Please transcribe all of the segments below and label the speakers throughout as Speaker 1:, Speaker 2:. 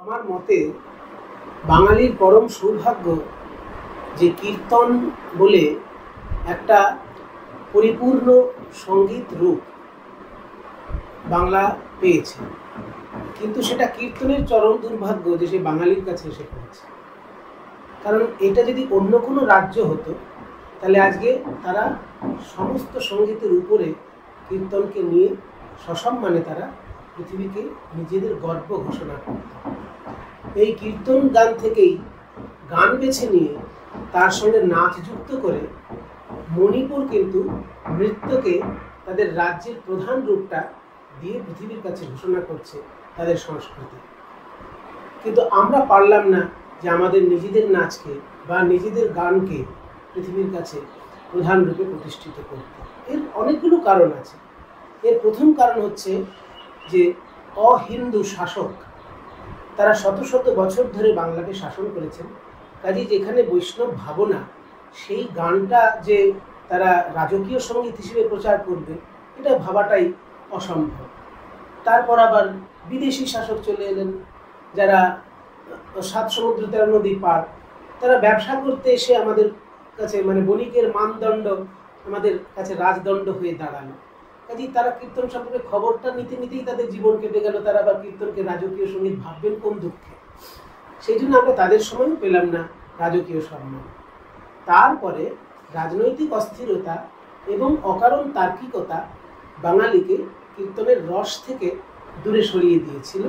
Speaker 1: আমার মতে বাঙালির পরম সৌভাগ্য যে কীর্তন বলে একটা পরিপূর্ণ সঙ্গীত রূপ বাংলা পেয়েছে, কিন্তু সেটা কীর্তনের চরম দুর্ভাগ্য যে সে বাঙালির কাছে এসে পড়েছে। কারণ এটা যদি অন্য কোনো রাজ্য হতো তাহলে আজকে তারা সমস্ত সঙ্গীতের উপরে কীর্তনকে নিয়ে সসম্মানে তারা পৃথিবীকে নিজেদের গর্ব ঘোষণা করত। এই কীর্তন গান থেকেই গান বেছে নিয়ে তার সঙ্গে নাচ যুক্ত করে মণিপুর কিন্তু নৃত্যকে তাদের রাজ্যের প্রধান রূপটা দিয়ে পৃথিবীর কাছে ঘোষণা করছে তাদের সংস্কৃতি। কিন্তু আমরা পারলাম না যে আমাদের নিজেদের নাচকে বা নিজেদের গানকে পৃথিবীর কাছে প্রধান রূপে প্রতিষ্ঠিত করতে। এর অনেকগুলো কারণ আছে। এর প্রথম কারণ হচ্ছে যে অহিন্দু শাসক তারা শত শত বছর ধরে বাংলাকে শাসন করেছেন। কাজেই যেখানে বৈষ্ণব ভাবনা, সেই গানটা যে তারা রাজকীয় সঙ্গীত হিসেবে প্রচার করবে এটা ভাবাটাই অসম্ভব। তারপর আবার বিদেশি শাসক চলে এলেন, যারা 7 সমুদ্র 13 নদী পার, তারা ব্যবসা করতে এসে আমাদের কাছে বণিকের মানদণ্ড আমাদের কাছে রাজদণ্ড হয়ে দাঁড়ালো। কাজেই তারা কীর্তন সম্পর্কে খবরটা নিতে নিতেই তাদের জীবন কেটে গেল। তারা আবার কীর্তনকে রাজকীয় সঙ্গীত ভাববেন কোন দুঃখে। সেই জন্য আমরা তাদের সময়ও পেলাম না রাজকীয় সম্মান। তারপরে রাজনৈতিক অস্থিরতা এবং অকারণ তার্কিকতা বাঙালিকে কীর্তনের রস থেকে দূরে সরিয়ে দিয়েছিল।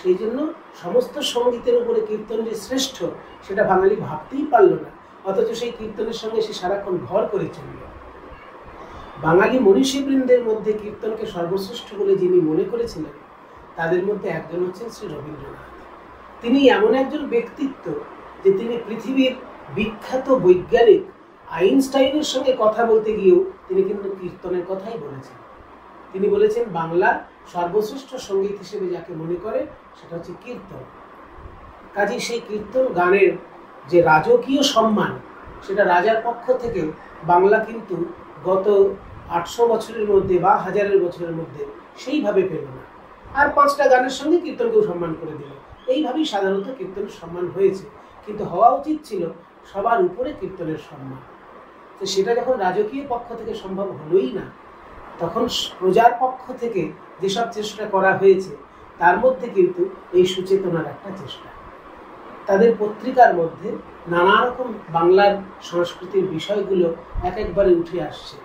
Speaker 1: সেই জন্য সমস্ত সঙ্গীতের উপরে কীর্তন যে শ্রেষ্ঠ সেটা বাঙালি ভাবতেই পারল না, অথচ সেই কীর্তনের সঙ্গে সে সারাক্ষণ ঘর করে চলল। বাঙালি মনীষীবৃন্দের মধ্যে কীর্তনকে সর্বশ্রেষ্ঠ বলে যিনি মনে করেছিলেন তাদের মধ্যে একজন হচ্ছেন শ্রী রবীন্দ্রনাথ। তিনি এমন একজন ব্যক্তিত্ব যে তিনি পৃথিবীর বিখ্যাত বৈজ্ঞানিক আইনস্টাইনের সঙ্গে কথা বলতে গিয়েও তিনি কিন্তু কীর্তনের কথাই বলেছেন। তিনি বলেছেন বাংলার সর্বশ্রেষ্ঠ সঙ্গীত হিসেবে যাকে মনে করে সেটা হচ্ছে কীর্তন। কাজেই সেই কীর্তন গানের যে রাজকীয় সম্মান সেটা রাজার পক্ষ থেকে বাংলা কিন্তু গত 800 বছরের মধ্যে বা 1000 বছরের মধ্যে সেইভাবে পেল না। আর 5টা গানের সঙ্গে কীর্তনকেও সম্মান করে দিল। এইভাবেই সাধারণত কীর্তনের সম্মান হয়েছে, কিন্তু হওয়া উচিত ছিল সবার উপরে কীর্তনের সম্মান। তো সেটা যখন রাজকীয় পক্ষ থেকে সম্ভব হলোই না, তখন প্রজার পক্ষ থেকে যেসব চেষ্টা করা হয়েছে তার মধ্যে কিন্তু এই সুচেতনার একটা চেষ্টা। তাদের পত্রিকার মধ্যে নানা রকম বাংলার সংস্কৃতির বিষয়গুলো একবারে উঠে আসছে।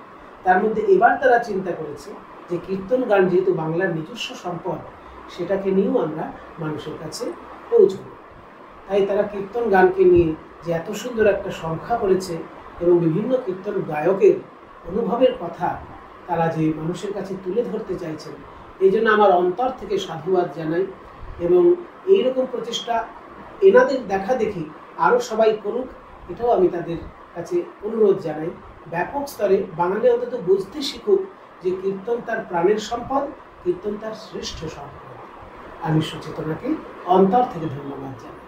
Speaker 1: তার মধ্যে এবার তারা চিন্তা করেছে যে কীর্তন গান যেহেতু বাংলার নিজস্ব সম্পদ, সেটাকে নিয়েও আমরা মানুষের কাছে পৌঁছব। তাই তারা কীর্তন গানকে নিয়ে যে এত সুন্দর একটা সংখ্যা করেছে এবং বিভিন্ন কীর্তন গায়কের অনুভবের কথা তারা যে মানুষের কাছে তুলে ধরতে চাইছেন, এই জন্য আমার অন্তর থেকে সাধুবাদ জানাই। এবং এইরকম প্রচেষ্টা এনাদের দেখা দেখি আরও সবাই করুক, এটাও আমি তাদের কাছে অনুরোধ জানাই। ব্যাপক স্তরে বাঙালি অন্তত বুঝতে শিখুক যে কীর্তন তার প্রাণের সম্পদ, কীর্তন তার শ্রেষ্ঠ সম্পদ। আমি সুচেতনাকে অন্তর থেকে ধন্যবাদ জানাই।